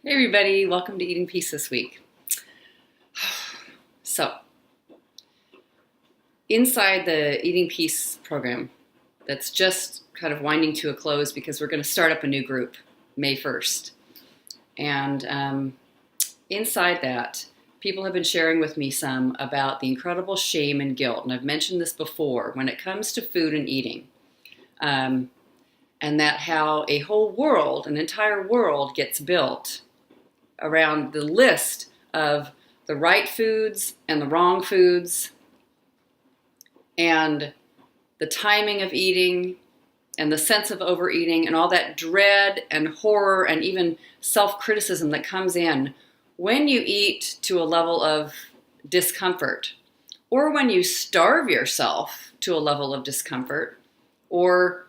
Hey everybody, welcome to Eating Peace this week. So, inside the Eating Peace program that's just kind of winding to a close because we're going to start up a new group May 1st. And inside that, people have been sharing with me some about the incredible shame and guilt. And I've mentioned this before when it comes to food and eating. And that how a whole world, an entire world gets built around the list of the right foods and the wrong foods and the timing of eating and the sense of overeating and all that dread and horror and even self-criticism that comes in when you eat to a level of discomfort, or when you starve yourself to a level of discomfort, or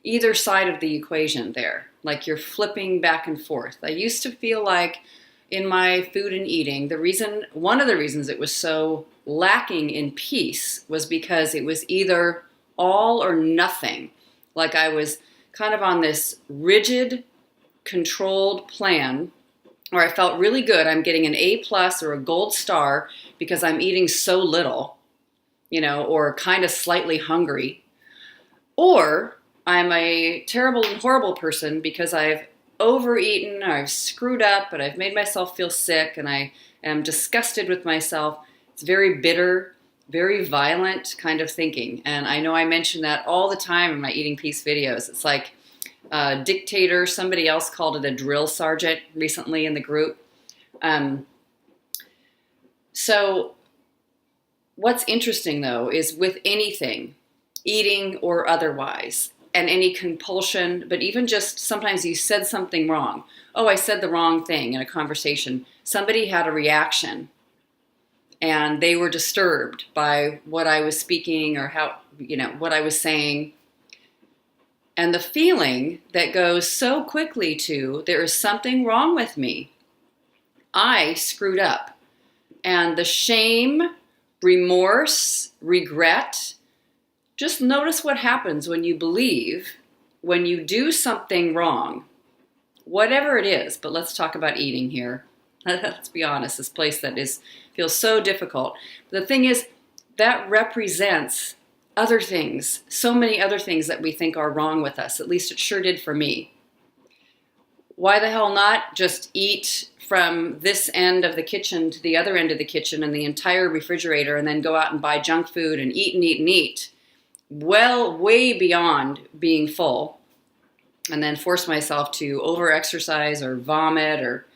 either side of the equation there, like you're flipping back and forth. I used to feel like in my food and eating, one of the reasons it was so lacking in peace was because it was either all or nothing. Like I was kind of on this rigid, controlled plan where I felt really good. I'm getting an A+ or a gold star because I'm eating so little, or kind of slightly hungry. Or I'm a terrible and horrible person because I've overeaten, or I've screwed up, and I've made myself feel sick, and I am disgusted with myself. It's very bitter, very violent kind of thinking. And I know I mention that all the time in my Eating Peace videos. It's like a dictator. Somebody else called it a drill sergeant recently in the group. So what's interesting, though, is with anything, eating or otherwise, and any compulsion, but even just sometimes you said something wrong. Oh, I said the wrong thing in a conversation. Somebody had a reaction and they were disturbed by what I was speaking or what I was saying. And the feeling that goes so quickly to, there is something wrong with me. I screwed up. And the shame, remorse, regret. Just notice what happens when you believe, when you do something wrong, whatever it is, but let's talk about eating here. Let's be honest, this place that feels so difficult. The thing is, that represents other things, so many other things that we think are wrong with us. At least it sure did for me. Why the hell not just eat from this end of the kitchen to the other end of the kitchen and the entire refrigerator and then go out and buy junk food and eat and eat and eat? Well, way beyond being full, and then force myself to over-exercise or vomit or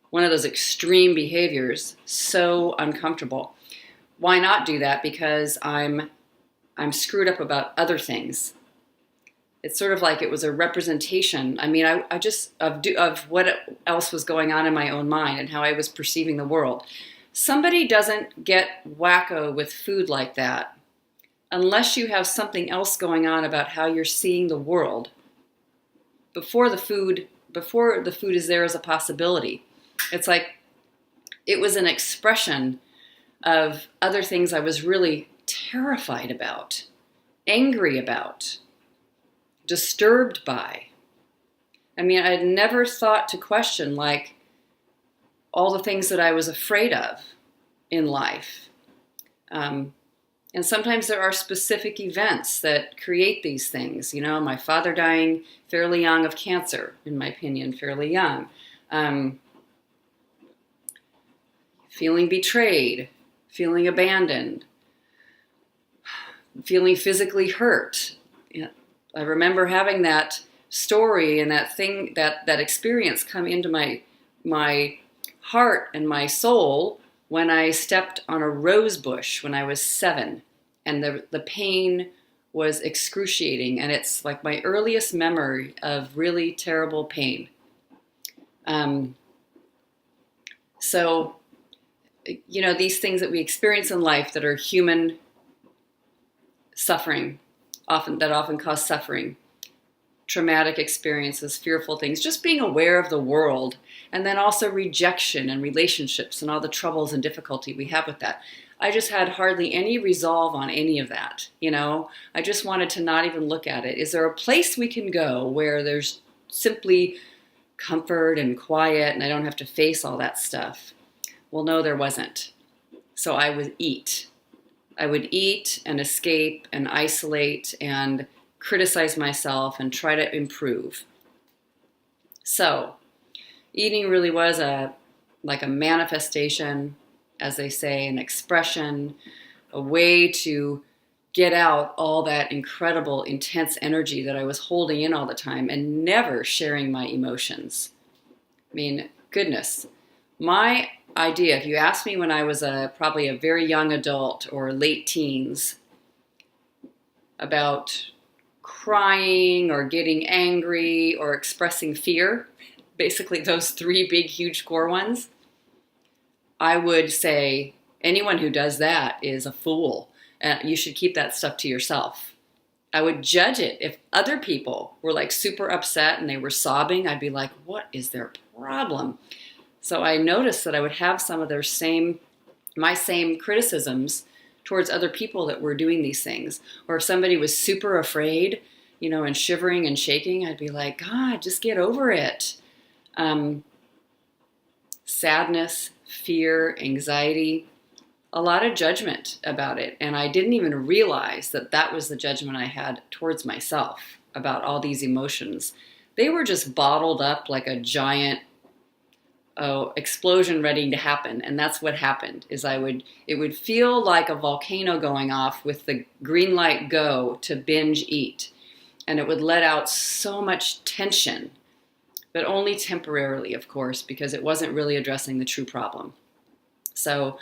one of those extreme behaviors. So uncomfortable. Why not do that? Because I'm screwed up about other things. It's sort of like it was a representation. I mean, I just of what else was going on in my own mind and how I was perceiving the world. Somebody doesn't get wacko with food like that unless you have something else going on about how you're seeing the world before the food is there as a possibility. It's like it was an expression of other things I was really terrified about, angry about, disturbed by. I mean, I had never thought to question like all the things that I was afraid of in life. And sometimes there are specific events that create these things. My father dying fairly young of cancer, in my opinion, fairly young. Feeling betrayed, feeling abandoned, feeling physically hurt. I remember having that story and that thing, that experience come into my heart and my soul when I stepped on a rose bush when I was 7, and the pain was excruciating, and it's like my earliest memory of really terrible pain. So, these things that we experience in life that are human suffering, often cause suffering, traumatic experiences, fearful things, just being aware of the world, and then also rejection and relationships and all the troubles and difficulty we have with that. I just had hardly any resolve on any of that. I just wanted to not even look at it. Is there a place we can go where there's simply comfort and quiet and I don't have to face all that stuff. Well, no, there wasn't. So I would eat. I would eat and escape and isolate and criticize myself and try to improve. So eating really was like a manifestation, as they say, an expression, a way to get out all that incredible, intense energy that I was holding in all the time and never sharing my emotions. I mean, goodness, my idea, if you asked me when I was probably a very young adult or late teens about crying or getting angry or expressing fear, basically those three big, huge core ones, I would say anyone who does that is a fool. You should keep that stuff to yourself. I would judge it. If other people were like super upset and they were sobbing, I'd be like, what is their problem? So I noticed that I would have some of my same criticisms towards other people that were doing these things. Or if somebody was super afraid, and shivering and shaking, I'd be like, God, just get over it. Sadness, fear, anxiety, a lot of judgment about it. And I didn't even realize that that was the judgment I had towards myself about all these emotions. They were just bottled up like a giant explosion ready to happen. And that's what happened is it would feel like a volcano going off with the green light go to binge eat. And it would let out so much tension, but only temporarily, of course, because it wasn't really addressing the true problem. So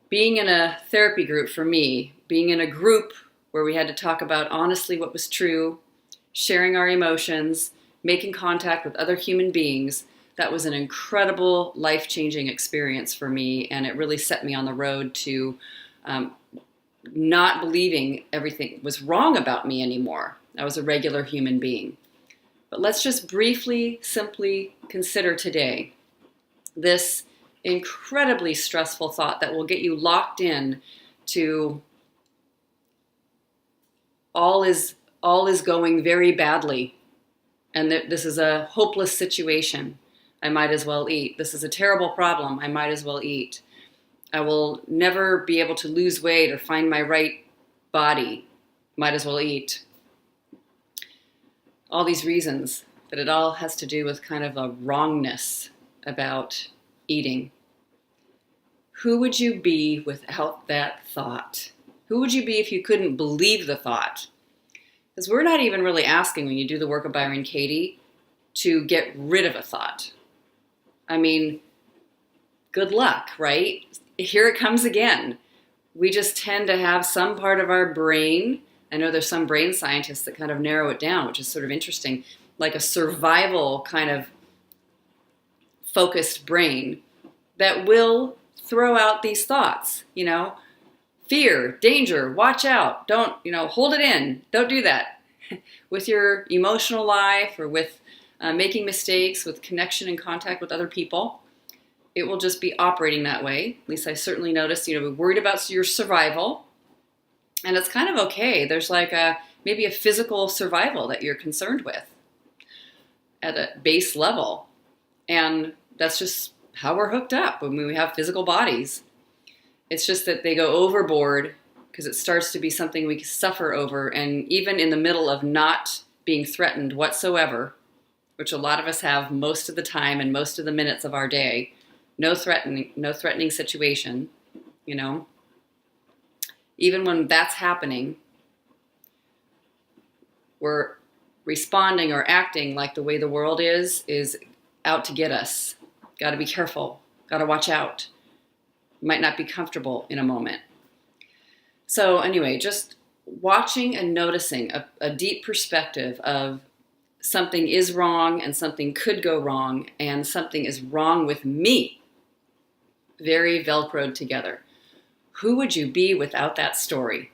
being in a therapy group for me, being in a group where we had to talk about honestly what was true, sharing our emotions, making contact with other human beings, that was an incredible life-changing experience for me, and it really set me on the road to not believing everything was wrong about me anymore. I was a regular human being. But let's just briefly, simply consider today this incredibly stressful thought that will get you locked in to all is going very badly, and that this is a hopeless situation. I might as well eat. This is a terrible problem. I might as well eat. I will never be able to lose weight or find my right body. Might as well eat. All these reasons, but it all has to do with kind of a wrongness about eating. Who would you be without that thought? Who would you be if you couldn't believe the thought? Because we're not even really asking when you do the work of Byron Katie to get rid of a thought. I mean, good luck, right? Here it comes again. We just tend to have some part of our brain. I know there's some brain scientists that kind of narrow it down, which is sort of interesting, like a survival kind of focused brain that will throw out these thoughts, fear, danger, watch out, don't, hold it in, don't do that. With your emotional life or with making mistakes, with connection and contact with other people, it will just be operating that way. At least I certainly noticed, we're worried about your survival. And it's kind of okay. There's like maybe a physical survival that you're concerned with at a base level. And that's just how we're hooked up when we have physical bodies. It's just that they go overboard because it starts to be something we suffer over. And even in the middle of not being threatened whatsoever, which a lot of us have most of the time and most of the minutes of our day, no threatening situation, even when that's happening, we're responding or acting like the way the world is out to get us. Got to be careful. Got to watch out. Might not be comfortable in a moment. So anyway, just watching and noticing a deep perspective of something is wrong and something could go wrong and something is wrong with me. Very Velcroed together. Who would you be without that story?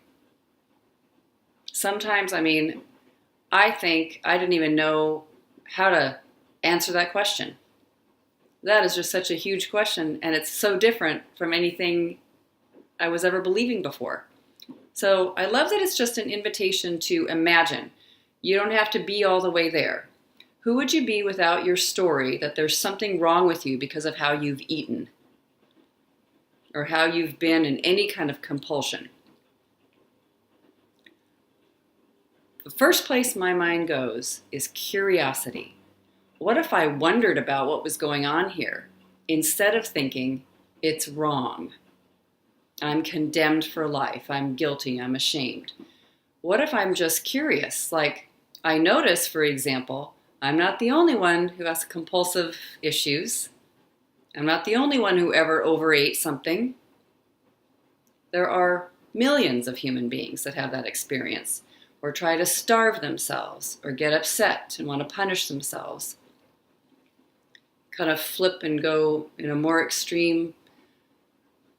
Sometimes, I think I didn't even know how to answer that question. That is just such a huge question, and it's so different from anything I was ever believing before. So I love that it's just an invitation to imagine. You don't have to be all the way there. Who would you be without your story that there's something wrong with you because of how you've eaten or how you've been in any kind of compulsion? The first place my mind goes is curiosity. What if I wondered about what was going on here instead of thinking it's wrong? I'm condemned for life. I'm guilty. I'm ashamed. What if I'm just curious? Like, I notice, for example, I'm not the only one who has compulsive issues. I'm not the only one who ever overate something. There are millions of human beings that have that experience, or try to starve themselves, or get upset and want to punish themselves. Kind of flip and go in a more extreme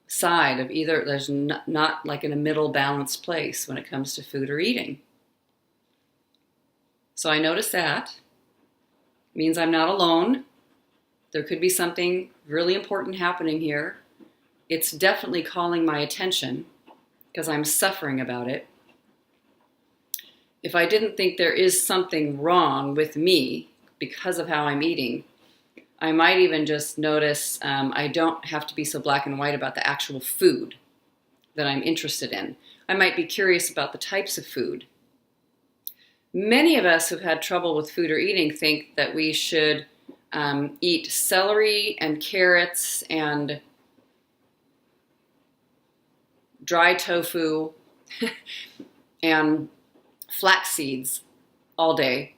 side of either there's not like in a middle balanced place when it comes to food or eating. So I notice that. It means I'm not alone. There could be something really important happening here. It's definitely calling my attention because I'm suffering about it. If I didn't think there is something wrong with me because of how I'm eating, I might even just notice I don't have to be so black and white about the actual food that I'm interested in. I might be curious about the types of food. Many of us who've had trouble with food or eating think that we should eat celery and carrots and dry tofu and flax seeds all day,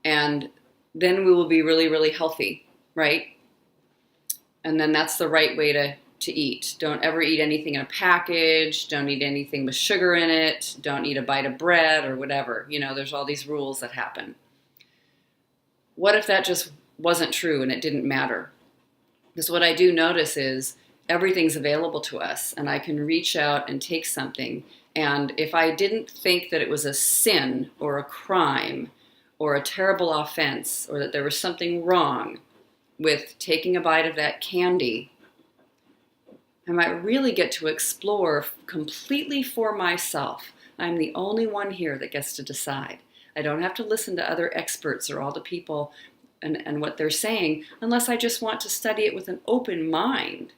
and then we will be really, really healthy, right? And then that's the right way to eat. Don't ever eat anything in a package. Don't eat anything with sugar in it. Don't eat a bite of bread or whatever. You know, there's all these rules that happen. What if that just wasn't true and it didn't matter? Because what I do notice is everything's available to us, and I can reach out and take something. And if I didn't think that it was a sin or a crime or a terrible offense or that there was something wrong with taking a bite of that candy, I might really get to explore completely for myself. I'm the only one here that gets to decide. I don't have to listen to other experts or all the people and what they're saying unless I just want to study it with an open mind.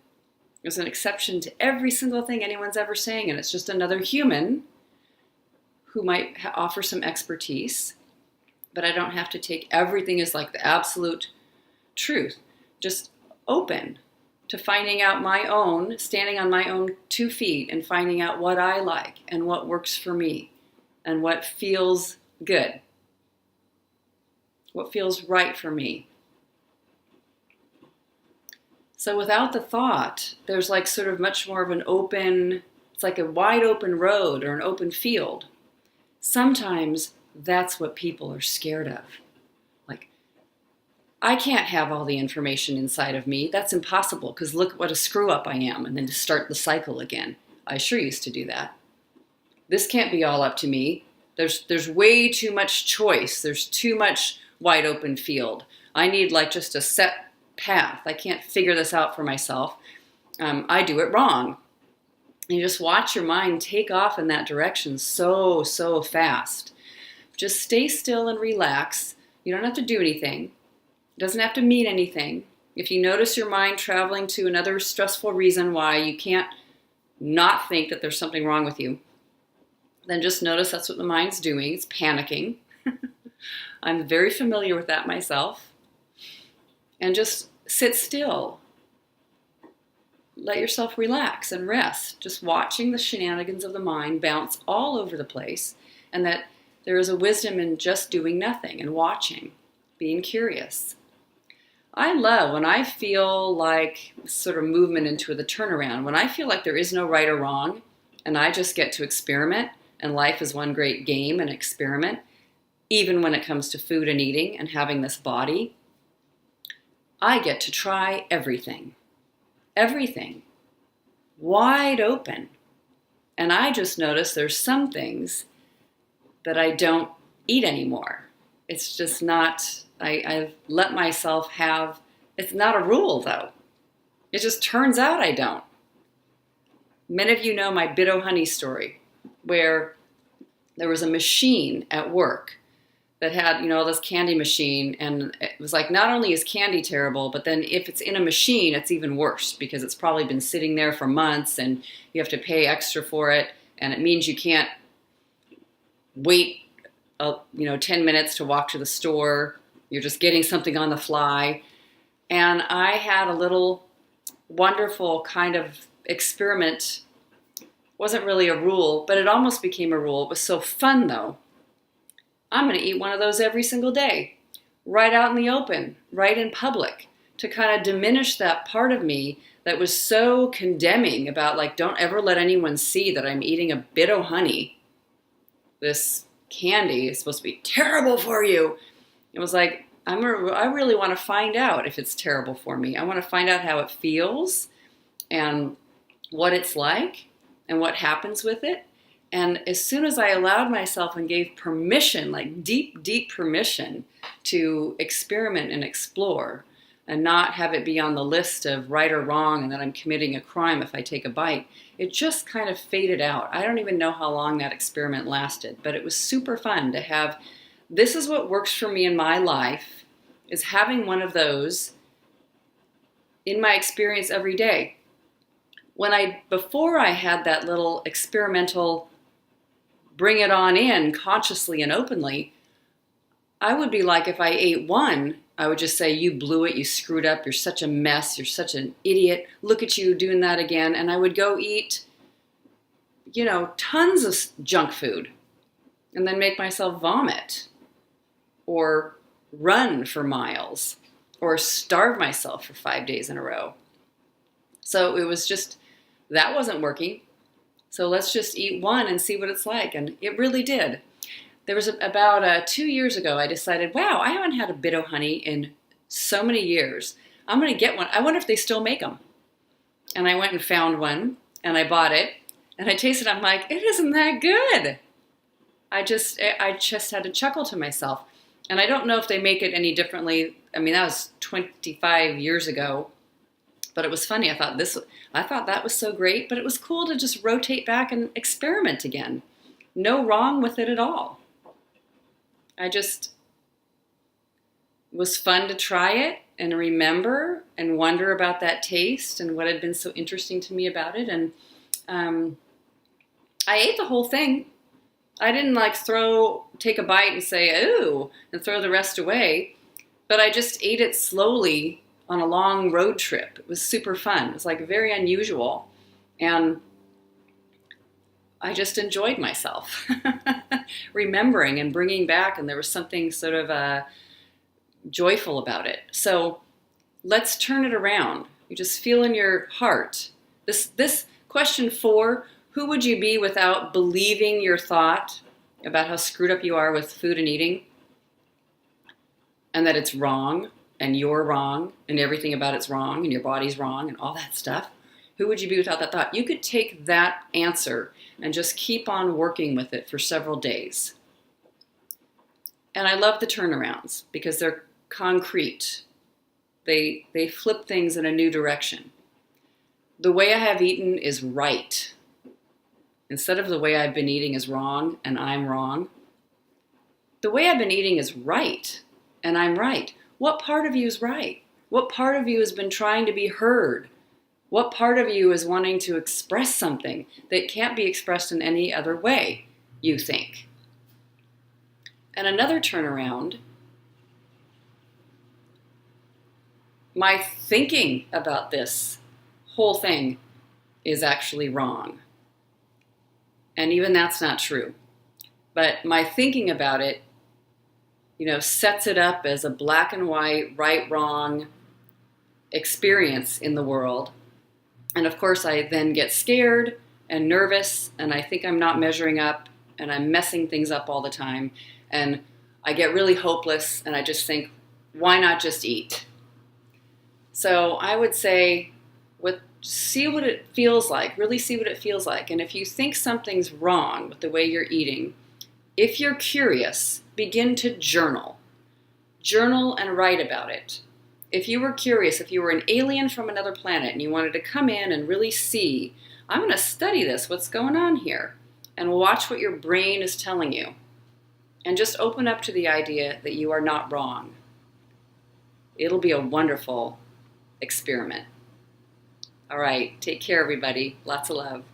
There's an exception to every single thing anyone's ever saying, and it's just another human who might offer some expertise, but I don't have to take everything as like the absolute truth. Just open to finding out my own, standing on my own 2 feet and finding out what I like and what works for me and what feels good, what feels right for me. So without the thought, there's like sort of much more of an open, it's like a wide open road or an open field. Sometimes that's what people are scared of. Like, I can't have all the information inside of me. That's impossible because look what a screw up I am, and then to start the cycle again. I sure used to do that. This can't be all up to me. There's way too much choice. There's too much wide open field. I need like just a set path. I can't figure this out for myself. I do it wrong. And you just watch your mind take off in that direction so fast. Just stay still and relax. You don't have to do anything. It doesn't have to mean anything. If you notice your mind traveling to another stressful reason why you can't not think that there's something wrong with you, then just notice that's what the mind's doing. It's panicking. I'm very familiar with that myself. And just sit still. Let yourself relax and rest. Just watching the shenanigans of the mind bounce all over the place, and that there is a wisdom in just doing nothing and watching, being curious. I love when I feel like sort of movement into the turnaround, when I feel like there is no right or wrong, and I just get to experiment, and life is one great game and experiment, even when it comes to food and eating and having this body. I get to try everything. Everything. Wide open. And I just notice there's some things that I don't eat anymore. It's just not, I've let myself have, it's not a rule though. It just turns out I don't. Many of you know my Bit-O-Honey story, where there was a machine at work that had, all this candy machine. And it was like, not only is candy terrible, but then if it's in a machine, it's even worse because it's probably been sitting there for months and you have to pay extra for it. And it means you can't wait, 10 minutes to walk to the store. You're just getting something on the fly. And I had a little wonderful kind of experiment. Wasn't really a rule, but it almost became a rule. It was so fun though. I'm going to eat one of those every single day, right out in the open, right in public, to kind of diminish that part of me that was so condemning about like, don't ever let anyone see that I'm eating a bit of honey. This candy is supposed to be terrible for you. It was like, I really want to find out if it's terrible for me. I want to find out how it feels and what it's like and what happens with it. And as soon as I allowed myself and gave permission, like deep, deep permission to experiment and explore and not have it be on the list of right or wrong and that I'm committing a crime if I take a bite, it just kind of faded out. I don't even know how long that experiment lasted, but it was super fun to have. This is what works for me in my life, is having one of those in my experience every day. Before I had that little experimental bring it on in consciously and openly, I would be like, if I ate one, I would just say, you blew it, you screwed up, you're such a mess, you're such an idiot, look at you doing that again. And I would go eat, tons of junk food and then make myself vomit or run for miles or starve myself for 5 days in a row. So it was just, that wasn't working. So let's just eat one and see what it's like. And it really did. There was about 2 years ago, I decided, wow, I haven't had a bit of honey in so many years. I'm going to get one. I wonder if they still make them. And I went and found one and I bought it and I tasted it. I'm like, it isn't that good. I just had to chuckle to myself. And I don't know if they make it any differently. I mean, that was 25 years ago. But it was funny. I thought that was so great, but it was cool to just rotate back and experiment again. No wrong with it at all. It was fun to try it and remember and wonder about that taste and what had been so interesting to me about it. And I ate the whole thing. I didn't take a bite and say, ooh, and throw the rest away. But I just ate it slowly on a long road trip. It was super fun. It was like very unusual. And I just enjoyed myself remembering and bringing back. And there was something sort of joyful about it. So let's turn it around. You just feel in your heart. This question 4, who would you be without believing your thought about how screwed up you are with food and eating? And that it's wrong. And you're wrong, and everything about it's wrong, and your body's wrong, and all that stuff. Who would you be without that thought? You could take that answer and just keep on working with it for several days. And I love the turnarounds because they're concrete. They flip things in a new direction. The way I have eaten is right. Instead of the way I've been eating is wrong, and I'm wrong. The way I've been eating is right, and I'm right. What part of you is right? What part of you has been trying to be heard? What part of you is wanting to express something that can't be expressed in any other way, you think? And another turnaround, my thinking about this whole thing is actually wrong. And even that's not true. But my thinking about it sets it up as a black and white, right, wrong experience in the world. And of course, I then get scared and nervous, and I think I'm not measuring up, and I'm messing things up all the time. And I get really hopeless, and I just think, why not just eat? So I would say, see what it feels like, really see what it feels like. And if you think something's wrong with the way you're eating, if you're curious, begin to journal. Journal and write about it. If you were curious, if you were an alien from another planet and you wanted to come in and really see, I'm going to study this, what's going on here, and watch what your brain is telling you. and just open up to the idea that you are not wrong. It'll be a wonderful experiment. All right, take care, everybody. Lots of love.